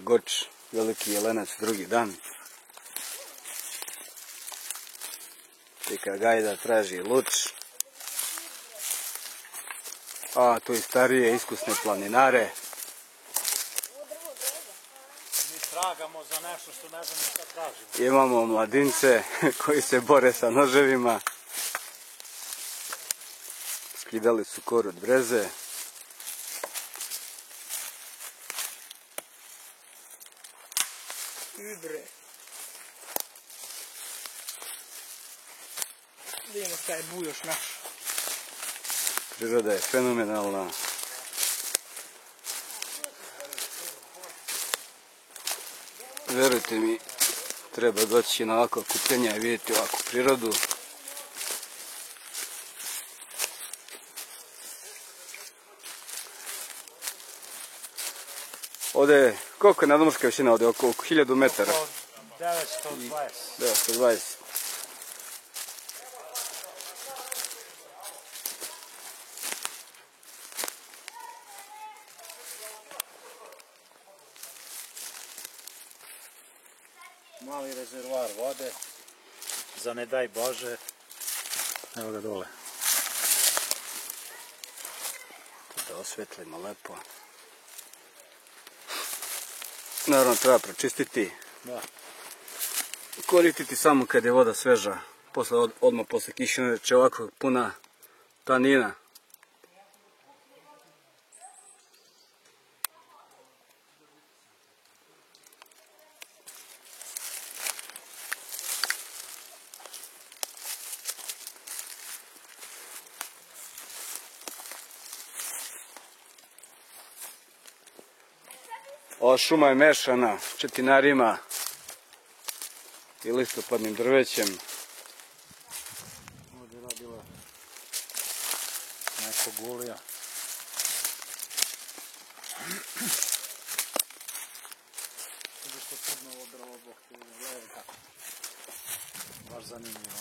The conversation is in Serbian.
Goč, veliki jelenac, drugi dan. Tika Gajda traži luč. A tu i starije iskusne planinare. Mi tragamo za nešto što ne znamo šta tražimo. Imamo mladince koji se bore sa noževima. Skidali su koru od breze. Ubre. Vidimo šta je bujoš naš. Priroda je fenomenalna. Verujte mi, treba doći na ovako kupljenja i vidjeti ovakvu prirodu. Ovdje je, koliko je nadmorska visina ovdje? Oko 1000 metara. Oko 920. 920. Mali rezervoar vode. Za ne daj Bože. Evo ga dole. Da osvetlimo lepo. Naravno treba pročistiti. Da. Koristiti samo kad je voda sveža. Odmah posle kišine će ovako puna tanina. Ova šuma je mešana četinarima i listopadnim drvećem. Ovdje je radila neko gulija. Ovo što crno ovo drvo, bok ti gledaj kako. Baš zanimljivo.